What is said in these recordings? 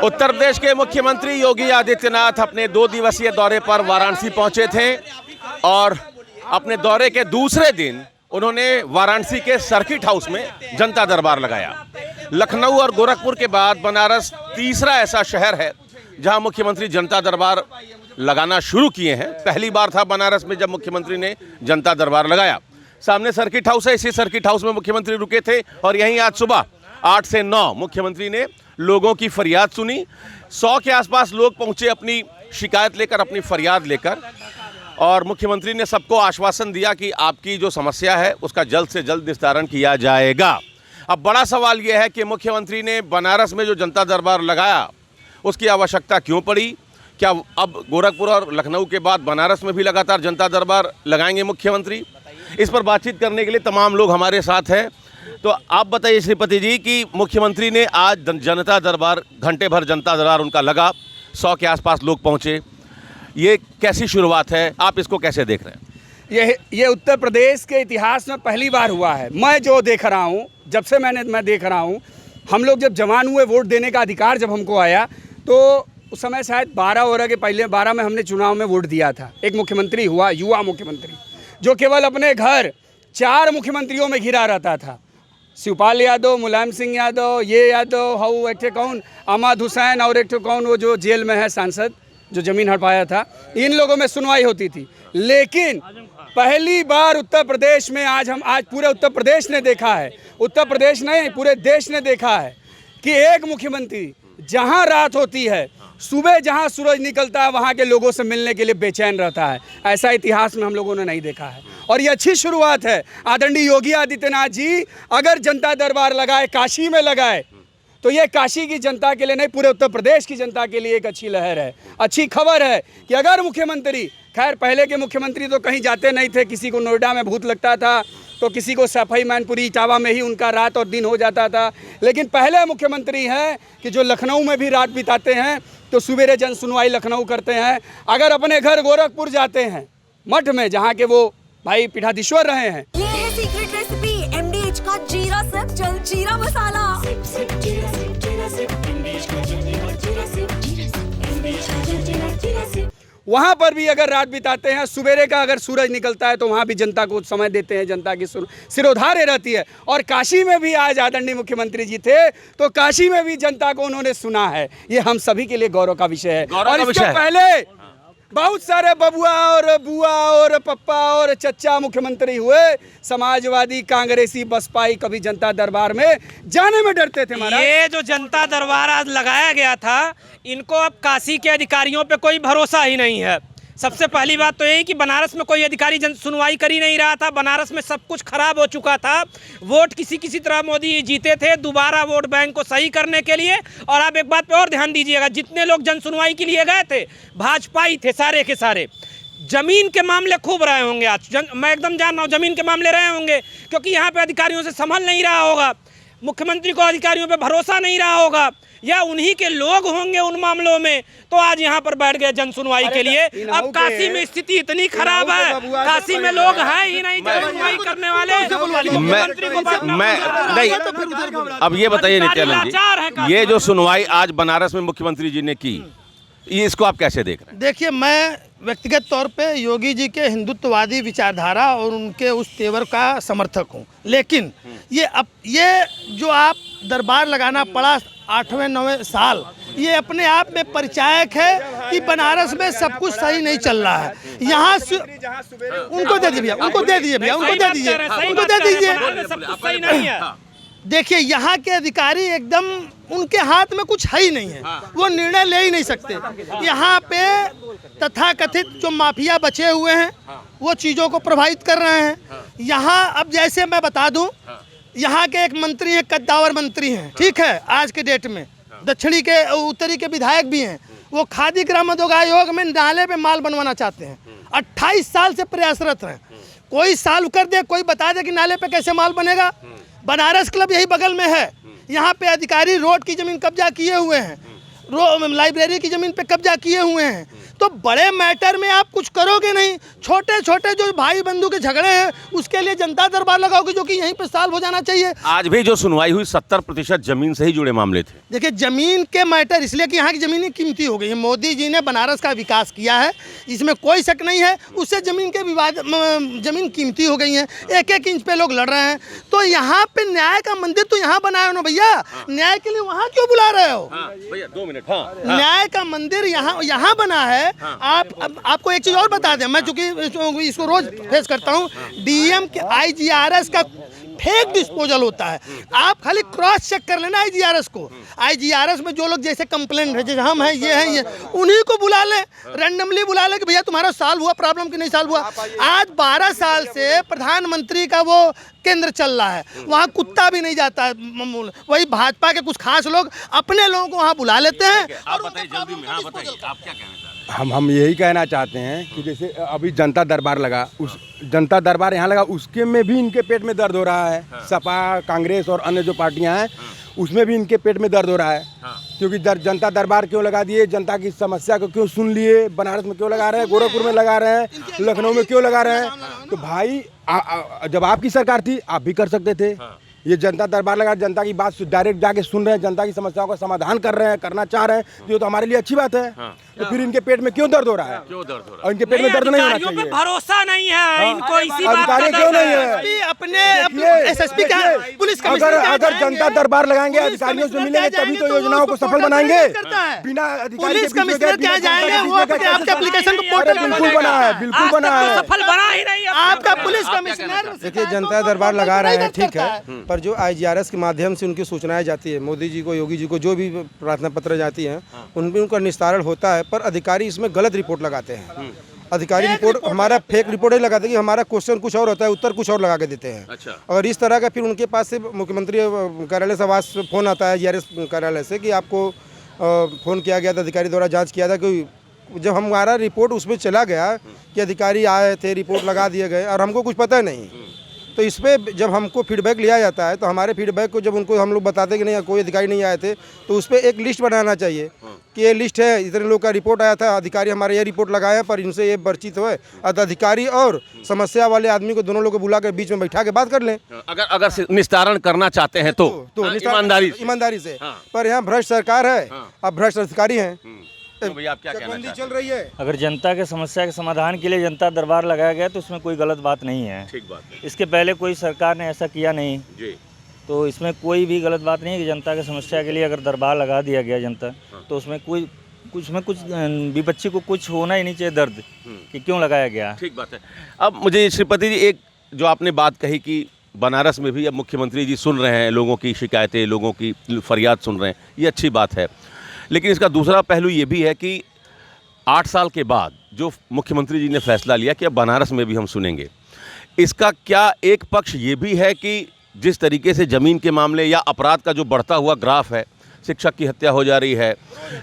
उत्तर प्रदेश के मुख्यमंत्री योगी आदित्यनाथ अपने 2 दिवसीय दौरे पर वाराणसी पहुंचे थे और अपने दौरे के दूसरे दिन उन्होंने वाराणसी के सर्किट हाउस में जनता दरबार लगाया। लखनऊ और गोरखपुर के बाद बनारस तीसरा ऐसा शहर है जहां मुख्यमंत्री जनता दरबार लगाना शुरू किए हैं। पहली बार था बनारस में जब मुख्यमंत्री ने जनता दरबार लगाया। सामने सर्किट हाउस है, इसी सर्किट हाउस में मुख्यमंत्री रुके थे और यहीं आज सुबह 8 से 9 मुख्यमंत्री ने लोगों की फरियाद सुनी। 100 के आसपास लोग पहुंचे अपनी शिकायत लेकर, अपनी फरियाद लेकर, और मुख्यमंत्री ने सबको आश्वासन दिया कि आपकी जो समस्या है उसका जल्द से जल्द निस्तारण किया जाएगा। अब बड़ा सवाल यह है कि मुख्यमंत्री ने बनारस में जो जनता दरबार लगाया उसकी आवश्यकता क्यों पड़ी? क्या अब गोरखपुर और लखनऊ के बाद बनारस में भी लगातार जनता दरबार लगाएंगे मुख्यमंत्री? इस पर बातचीत करने के लिए तमाम लोग हमारे साथ हैं। तो आप बताइए श्रीपति जी कि मुख्यमंत्री ने आज जनता दरबार, घंटे भर जनता दरबार उनका लगा, 100 के आसपास लोग पहुंचे, ये कैसी शुरुआत है? आप इसको कैसे देख रहे हैं? ये उत्तर प्रदेश के इतिहास में पहली बार हुआ है। मैं जो देख रहा हूँ, जब से मैं देख रहा हूँ, हम लोग जब जवान हुए, वोट देने का अधिकार जब हमको आया, तो उस समय शायद 12 वर्ष के पहले 12 में हमने चुनाव में वोट दिया था। एक मुख्यमंत्री हुआ, युवा मुख्यमंत्री, जो केवल अपने घर 4 मुख्यमंत्रियों में घिरा रहता था। शिवपाल यादव, मुलायम सिंह यादव, ये यादव, हाउ एक कौन अहमद हुसैन, और एक कौन वो जो जेल में है सांसद, जो ज़मीन हड़पाया था। इन लोगों में सुनवाई होती थी। लेकिन पहली बार उत्तर प्रदेश में आज पूरे उत्तर प्रदेश ने देखा है, उत्तर प्रदेश नहीं पूरे देश ने देखा है कि एक मुख्यमंत्री जहां रात होती है, सुबह जहां सूरज निकलता है, वहां के लोगों से मिलने के लिए बेचैन रहता है। ऐसा इतिहास में हम लोगों ने नहीं देखा है और ये अच्छी शुरुआत है। आदरणीय योगी आदित्यनाथ जी अगर जनता दरबार लगाए, काशी में लगाए, तो ये काशी की जनता के लिए नहीं, पूरे उत्तर प्रदेश की जनता के लिए एक अच्छी लहर है, अच्छी खबर है कि अगर मुख्यमंत्री, खैर पहले के मुख्यमंत्री तो कहीं जाते नहीं थे, किसी को नोएडा में भूत लगता था तो किसी को सफाई मैनपुरी इटावा में ही उनका रात और दिन हो जाता था। लेकिन पहले मुख्यमंत्री हैं कि जो लखनऊ में भी रात बिताते हैं तो सवेरे जन सुनवाई लखनऊ करते हैं। अगर अपने घर गोरखपुर जाते हैं, मठ में, जहाँ के वो भाई पीठाधीश्वर रहे हैं। ये है सीक्रेट रेसिपी MDH का जीरा सिर्फ जल जीरा मसाला। वहाँ पर भी अगर रात बिताते हैं, सवेरे का अगर सूरज निकलता है तो वहाँ भी जनता को समय देते हैं, जनता की सिरोधार्य रहती है। और काशी में भी आज आदरणीय मुख्यमंत्री जी थे तो काशी में भी जनता को उन्होंने सुना है। ये हम सभी के लिए गौरव का विषय है। और इसके पहले बहुत सारे बबुआ और बुआ और पप्पा और चच्चा मुख्यमंत्री हुए, समाजवादी, कांग्रेसी, बसपाई, कभी जनता दरबार में जाने में डरते थे। महाराज, ये जो जनता दरबार आज लगाया गया था, इनको अब काशी के अधिकारियों पे कोई भरोसा ही नहीं है। सबसे पहली बात तो यही कि बनारस में कोई अधिकारी सुनवाई कर ही नहीं रहा था। बनारस में सब कुछ खराब हो चुका था। वोट किसी तरह मोदी जीते थे, दोबारा वोट बैंक को सही करने के लिए। और आप एक बात पे और ध्यान दीजिएगा, जितने लोग जन सुनवाई के लिए गए थे भाजपा ही थे, सारे के सारे। जमीन के मामले खूब रहे होंगे आज, मैं एकदम जान रहा हूँ, जमीन के मामले रहे होंगे, क्योंकि यहाँ पे अधिकारियों से संभल नहीं रहा होगा, मुख्यमंत्री को अधिकारियों पे भरोसा नहीं रहा होगा, या उन्हीं के लोग होंगे उन मामलों में, तो आज यहाँ पर बैठ गए जन सुनवाई के लिए। अब काशी में स्थिति इतनी खराब है, काशी में लोग हैं ही नहीं जन सुनवाई करने वाले। अब ये बताइए नित्यानंद जी, ये जो सुनवाई आज बनारस में मुख्यमंत्री जी ने की, ये इसको आप कैसे देख रहे हैं? देखिए, मैं व्यक्तिगत तौर पे योगी जी के हिंदुत्ववादी विचारधारा और उनके उस तेवर का समर्थक हूँ। लेकिन ये जो आप दरबार लगाना पड़ा 8वें 9वें साल, ये अपने आप में परिचायक है कि बनारस में सब कुछ सही नहीं चल रहा है। यहाँ उनको दे दीजिए, उनको दे दीजिए भैया, उनको दे दीजिए, उनको दे दीजिए। देखिए, यहाँ के अधिकारी एकदम, उनके हाथ में कुछ है ही नहीं है, वो निर्णय ले ही नहीं सकते। यहाँ पे तथाकथित जो माफिया बचे हुए हैं वो चीज़ों को प्रभावित कर रहे हैं। यहाँ अब जैसे मैं बता दूं, यहाँ के एक मंत्री हैं, कद्दावर मंत्री हैं, ठीक है, आज के डेट में दक्षिणी के उत्तरी के विधायक भी हैं। वो खादी ग्रामोद्योग आयोग में नाले पे माल बनवाना चाहते हैं। 28 साल से प्रयासरत हैं। कोई सॉल्व कर दे, कोई बता दे कि नाले पे कैसे माल बनेगा। बनारस क्लब यही बगल में है, यहाँ पे अधिकारी रोड की ज़मीन कब्जा किए हुए हैं, लाइब्रेरी की ज़मीन पे कब्जा किए हुए हैं। तो बड़े मैटर में आप कुछ करोगे नहीं, छोटे छोटे जो भाई बंधु के झगड़े हैं उसके लिए जनता दरबार लगाओगे, जो कि यहीं पे सॉल्व हो जाना चाहिए। आज भी जो सुनवाई हुई 70% जमीन से ही जुड़े मामले थे। देखिए जमीन के मैटर इसलिए कि यहाँ की ज़मीनें कीमती हो गई है। मोदी जी ने बनारस का विकास किया है, इसमें कोई शक नहीं है। उससे ज़मीन के विवाद ज़मीन कीमती हो गई है, एक एक इंच पे लोग लड़ रहे हैं। तो यहाँ पे न्याय का मंदिर तो यहाँ बनाए हो ना भैया, न्याय के लिए वहाँ क्यों बुला रहे हो? भैया 2 मिनट। हाँ, न्याय का मंदिर यहाँ बना है। आपको एक चीज़ और बता दें, मैं चूंकि इसको रोज फेस करता हूँ, डीएम के IGRS का फेक डिस्पोजल होता है। आप खाली क्रॉस चेक कर लेना IGRS को। IGRS में जो लोग जैसे कंप्लेंट है, जैसे हम हैं, ये उन्हीं को बुला ले, रैंडमली बुला ले कि भैया तुम्हारा सॉल्व हुआ प्रॉब्लम कि नहीं सॉल्व हुआ। आज 12 साल से प्रधानमंत्री का वो केंद्र चल रहा है, वहाँ कुत्ता भी नहीं जाता है। वही भाजपा के कुछ खास लोग अपने लोगों को वहाँ बुला लेते हैं। आप बताइए जल्दी में। हाँ बताइए, आप क्या कहना चाहते हैं? हम यही कहना चाहते हैं कि जैसे अभी जनता दरबार लगा, उस जनता दरबार यहाँ लगा, उसके में भी इनके पेट में दर्द हो रहा है। सपा, कांग्रेस और अन्य जो पार्टियां हैं उसमें भी इनके पेट में दर्द हो रहा है। क्योंकि जनता दरबार क्यों लगा दिए, जनता की समस्या को क्यों सुन लिए, बनारस में क्यों लगा रहे हैं, गोरखपुर में लगा रहे हैं, लखनऊ में क्यों लगा रहे हैं। तो भाई जब आपकी सरकार थी आप भी कर सकते थे। ये जनता दरबार लगा, जनता की बात डायरेक्ट जाके सुन रहे हैं, जनता की समस्याओं का समाधान कर रहे हैं, करना चाह रहे हैं, ये तो हमारे लिए अच्छी बात है। तो फिर इनके पेट में क्यों दर्द हो रहा है? क्यों दर्द हो रहा है? और इनके पेट में दर्द नहीं होना अधिकारियों पे चाहिए। भरोसा नहीं है इनको, इसी बात का अधिकारी क्यों दर्द नहीं है। है? अपने SSP क्या, पुलिस कमिश्नर क्या अगर जाएंगे? जनता दरबार लगाएंगे, पुलिस अधिकारियों से कमिश्नर मिलेंगे क्या तभी तो जाएंगे, योजनाओं को उसको सफल पोर्टल बनाएंगे। मैनेज करता है। बिना अधिकारी पुलिस के पीछे कमिश्नर क्या जाएंगे, वो आपके एप्लीकेशन को पोर्टल पे बिल्कुल बना है, बिल्कुल आज बना तक है। तो सफल बना ही नहीं है। आपका पुलिस कमिश्नर देखिए जनता दरबार लगा रहे हैं, ठीक है, पर जो IGRS के माध्यम से उनकी सूचनाएं जाती है, मोदी जी को, योगी जी को, जो भी प्रार्थना पत्र जाती हैं उनमें उनका निस्तारण होता है, पर अधिकारी इसमें गलत रिपोर्ट लगाते हैं। अधिकारी रिपोर्ट हमारा फेक रिपोर्ट ही लगाते हैं कि हमारा क्वेश्चन कुछ और होता है, उत्तर कुछ और लगा के देते हैं। अच्छा। और इस तरह का फिर उनके पास से मुख्यमंत्री कार्यालय से आवास फ़ोन आता है IGRS कार्यालय से कि आपको फ़ोन किया गया था, अधिकारी द्वारा जाँच किया था। कि जब हमारा रिपोर्ट उसमें चला गया कि अधिकारी आए थे, रिपोर्ट लगा दिए गए और हमको कुछ पता नहीं, तो इस पर जब हमको फीडबैक लिया जाता है तो हमारे फीडबैक को जब उनको हम लोग बताते कि नहीं कोई अधिकारी नहीं आए थे, तो उस पर एक लिस्ट बनाना चाहिए कि ये लिस्ट है, इतने लोग का रिपोर्ट आया था, अधिकारी हमारे ये रिपोर्ट लगाया पर इनसे ये परिचित हुए। अधिकारी और समस्या वाले आदमी को दोनों लोग को बुला कर बीच में बैठा के बात कर लें। अगर निस्तारण करना चाहते हैं तो ईमानदारी से। पर यहाँ भ्रष्ट सरकार है, अब भ्रष्ट अधिकारी हैं। भैया आप क्या कहना चाहते हैं? चल रही है। अगर जनता के समस्या के समाधान के लिए जनता दरबार लगाया गया तो उसमें कोई गलत बात नहीं है। ठीक बात है इसके पहले कोई सरकार ने ऐसा किया नहीं, जी। तो इसमें कोई भी गलत बात नहीं है कि जनता के समस्या के लिए अगर दरबार लगा दिया गया जनता, तो उसमें कुछ विपक्षी को कुछ होना ही नहीं चाहिए दर्द कि क्यों लगाया गया। ठीक बात है। अब मुझे श्रीपति जी, एक जो आपने बात कही कि बनारस में भी अब मुख्यमंत्री जी सुन रहे हैं लोगों की शिकायतें, लोगों की फरियाद सुन रहे हैं, ये अच्छी बात है। लेकिन इसका दूसरा पहलू ये भी है कि 8 साल के बाद जो मुख्यमंत्री जी ने फैसला लिया कि अब बनारस में भी हम सुनेंगे, इसका क्या एक पक्ष ये भी है कि जिस तरीके से ज़मीन के मामले या अपराध का जो बढ़ता हुआ ग्राफ है, शिक्षक की हत्या हो जा रही है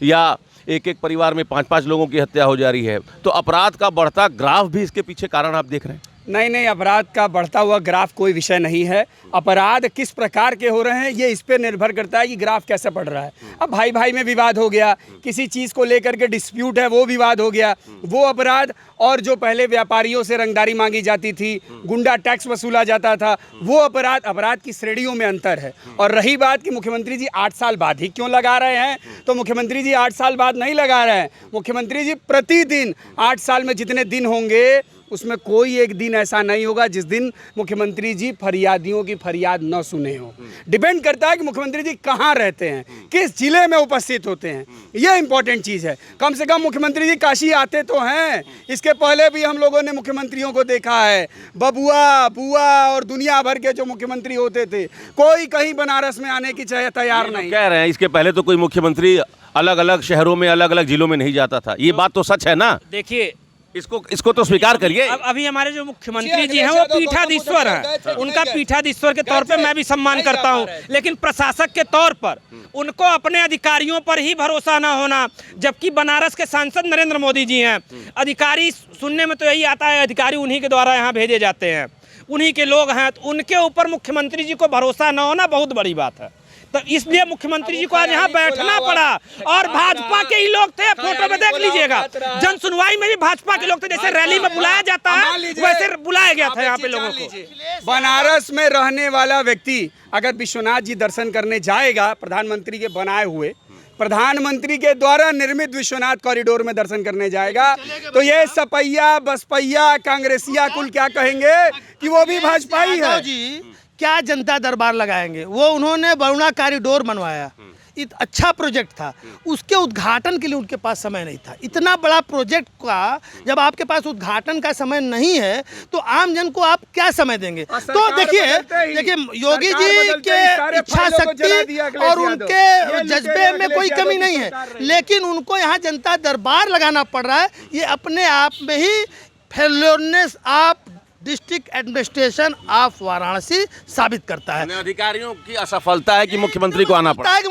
या एक एक परिवार में 5-5 लोगों की हत्या हो जा रही है, तो अपराध का बढ़ता ग्राफ भी इसके पीछे कारण आप देख रहे हैं? नहीं, अपराध का बढ़ता हुआ ग्राफ कोई विषय नहीं है। अपराध किस प्रकार के हो रहे हैं ये इस पे निर्भर करता है कि ग्राफ कैसे बढ़ रहा है। अब भाई भाई में विवाद हो गया, किसी चीज़ को लेकर के डिस्प्यूट है, वो विवाद हो गया, वो अपराध। और जो पहले व्यापारियों से रंगदारी मांगी जाती थी, गुंडा टैक्स वसूला जाता था, वो अपराध की श्रेणियों में अंतर है। और रही बात कि मुख्यमंत्री जी 8 साल बाद ही क्यों लगा रहे हैं, तो मुख्यमंत्री जी 8 साल बाद नहीं लगा रहे हैं। मुख्यमंत्री जी प्रतिदिन 8 साल में जितने दिन होंगे उसमें कोई एक दिन ऐसा नहीं होगा जिस दिन मुख्यमंत्री जी फरियादियों की फरियाद न सुने हो। डिपेंड करता है कि मुख्यमंत्री जी कहाँ रहते हैं, किस जिले में उपस्थित होते हैं, ये इंपॉर्टेंट चीज़ है। कम से कम मुख्यमंत्री जी काशी आते तो हैं। इसके पहले भी हम लोगों ने मुख्यमंत्रियों को देखा है, बबुआ, बुआ और दुनिया भर के जो मुख्यमंत्री होते थे, कोई कहीं बनारस में आने की तैयार नहीं। कह रहे हैं इसके पहले तो कोई मुख्यमंत्री अलग अलग शहरों में, अलग अलग जिलों में नहीं जाता था, ये बात तो सच है ना? देखिए, इसको तो स्वीकार करिए। अब अभी हमारे जो मुख्यमंत्री जी हैं वो पीठाधीश्वर हैं, उनका पीठाधीश्वर के तौर पे मैं भी सम्मान करता हूं, लेकिन प्रशासक के तौर पर उनको अपने अधिकारियों पर ही भरोसा ना होना, जबकि बनारस के सांसद नरेंद्र मोदी जी हैं। अधिकारी सुनने में तो यही आता है अधिकारी उन्हीं के द्वारा यहाँ भेजे जाते हैं, उन्हीं के लोग हैं, तो उनके ऊपर मुख्यमंत्री जी को भरोसा ना होना बहुत बड़ी बात है। तो इसलिए मुख्यमंत्री जी को आज यहाँ बैठना पड़ा। और भाजपा के ही लोग थे, फोटो में देख लीजिएगा, जन सुनवाई में भी भाजपा के लोग थे। जैसे रैली में बुलाया जाता है वैसे बुलाया गया था यहाँ पे लोगों को। बनारस में रहने वाला व्यक्ति अगर विश्वनाथ जी दर्शन करने जाएगा, प्रधानमंत्री के बनाए हुए, प्रधानमंत्री के द्वारा निर्मित विश्वनाथ कॉरिडोर में दर्शन करने जाएगा, तो ये सपैया बसपैया कांग्रेसिया कुल क्या कहेंगे कि वो भी भाजपा ही है। जी क्या जनता दरबार लगाएंगे? वो उन्होंने वरुणा कॉरिडोर बनवाया, अच्छा प्रोजेक्ट था, उसके उद्घाटन के लिए उनके पास समय नहीं था। इतना बड़ा प्रोजेक्ट का जब आपके पास उद्घाटन का समय नहीं है तो आम जन को आप क्या समय देंगे? तो देखिए योगी जी के इच्छा शक्ति और उनके जज्बे में कोई कमी नहीं है, लेकिन उनको यहाँ जनता दरबार लगाना पड़ रहा है। ये अपने आप में ही failures of district administration of Varanasi साबित करता है। अधिकारियों की असफलता है कि मुख्यमंत्री को आना पड़ा है, कि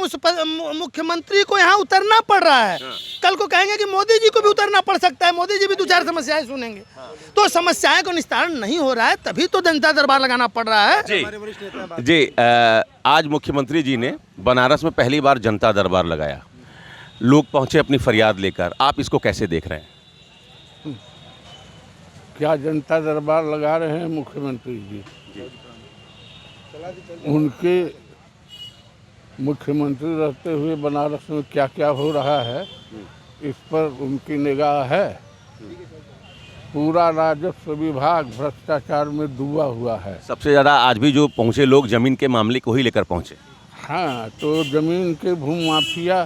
मुख्यमंत्री को यहाँ उतरना पड़ रहा है। कल को कहेंगे कि मोदी जी को भी उतरना पड़ सकता है, मोदी जी भी 2-4 समस्याएं सुनेंगे। तो समस्याएं को निस्तारण नहीं हो रहा है, तभी तो जनता दरबार लगाना पड़ रहा है। जी आज मुख्यमंत्री जी ने बनारस में पहली बार जनता दरबार लगाया, लोग पहुंचे अपनी फरियाद लेकर, आप इसको कैसे देख रहे हैं? क्या जनता दरबार लगा रहे हैं मुख्यमंत्री जी? उनके मुख्यमंत्री रहते हुए बनारस में क्या क्या हो रहा है इस पर उनकी निगाह है। पूरा राजस्व विभाग भ्रष्टाचार में डूबा हुआ है। सबसे ज़्यादा आज भी जो पहुंचे लोग जमीन के मामले को ही लेकर पहुंचे। हाँ, तो जमीन के भूमाफिया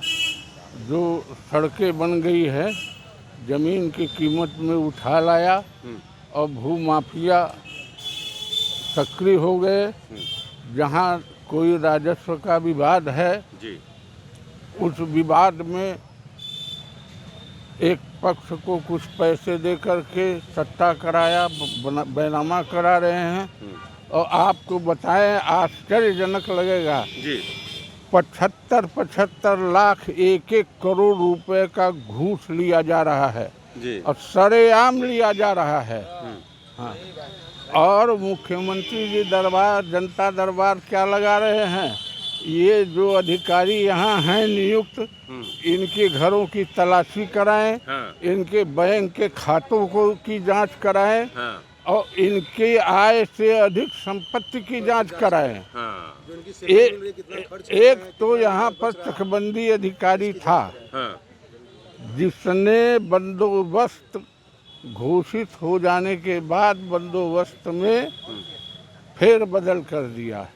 जो सड़कें बन गई है, जमीन की कीमत में उठा लाया और भूमाफिया सक्रिय हो गए। जहाँ कोई राजस्व का विवाद है जी, उस विवाद में एक पक्ष को कुछ पैसे दे करके सट्टा कराया, बैनामा करा रहे हैं। और आपको बताएं, आश्चर्यजनक लगेगा जी, 75 लाख 1 करोड़ रुपए का घूस लिया जा रहा है जी, और सरेआम लिया जा रहा है। हाँ, और मुख्यमंत्री जी दरबार, जनता दरबार क्या लगा रहे हैं? ये जो अधिकारी यहाँ हैं नियुक्त, इनके घरों की तलाशी कराएं, इनके बैंक के खातों को की जांच कराएं और इनके आय से अधिक संपत्ति की जांच कराएं। एक तो यहाँ पर चकबंदी अधिकारी था जिसने बंदोबस्त घोषित हो जाने के बाद बंदोबस्त में फेर बदल कर दिया।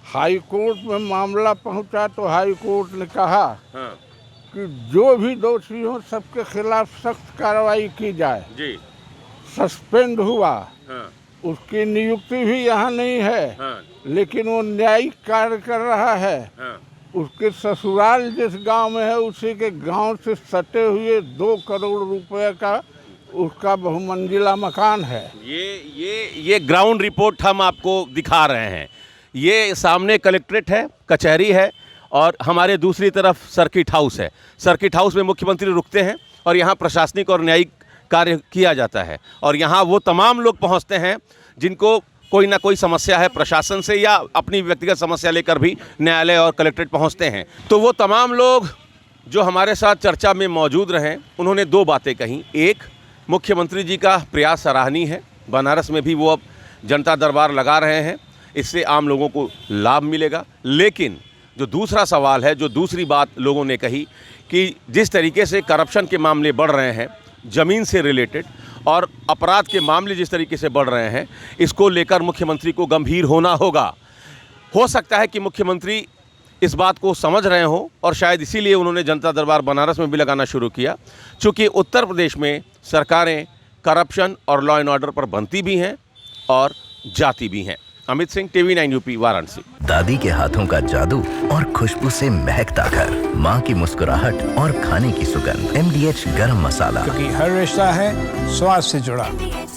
हाई कोर्ट में मामला पहुंचा तो हाई कोर्ट ने कहा कि जो भी दोषी हो सबके खिलाफ सख्त कार्रवाई की जाए जी। सस्पेंड हुआ, उसकी नियुक्ति भी यहाँ नहीं है, लेकिन वो न्यायिक कार्य कर रहा है। उसके ससुराल जिस गांव में है उसी के गांव से सटे हुए 2 करोड़ रुपए का उसका बहुमंजिला मकान है। ये ग्राउंड रिपोर्ट हम आपको दिखा रहे हैं। ये सामने कलेक्ट्रेट है, कचहरी है, और हमारे दूसरी तरफ सर्किट हाउस है। सर्किट हाउस में मुख्यमंत्री रुकते हैं और यहाँ प्रशासनिक और न्यायिक कार्य किया जाता है। और यहाँ वो तमाम लोग पहुँचते हैं जिनको कोई ना कोई समस्या है प्रशासन से या अपनी व्यक्तिगत समस्या लेकर भी न्यायालय और कलेक्ट्रेट पहुँचते हैं। तो वो तमाम लोग जो हमारे साथ चर्चा में मौजूद रहे, उन्होंने 2 बातें कहीं। एक, मुख्यमंत्री जी का प्रयास सराहनीय है, बनारस में भी वो अब जनता दरबार लगा रहे हैं, इससे आम लोगों को लाभ मिलेगा। लेकिन जो दूसरा सवाल है, जो दूसरी बात लोगों ने कही कि जिस तरीके से करप्शन के मामले बढ़ रहे हैं, ज़मीन से रिलेटेड, और अपराध के मामले जिस तरीके से बढ़ रहे हैं, इसको लेकर मुख्यमंत्री को गंभीर होना होगा। हो सकता है कि मुख्यमंत्री इस बात को समझ रहे हों और शायद इसीलिए उन्होंने जनता दरबार बनारस में भी लगाना शुरू किया, चूँकि उत्तर प्रदेश में सरकारें करप्शन और लॉ एंड ऑर्डर पर बनती भी हैं और जाती भी हैं। Amit Singh, TV9 UP, Varanasi. दादी के हाथों का जादू और खुशबू से महकता घर, माँ की मुस्कुराहट और खाने की सुगंध। MDH गरम मसाला, क्योंकि हर रिश्ता है स्वाद से जुड़ा।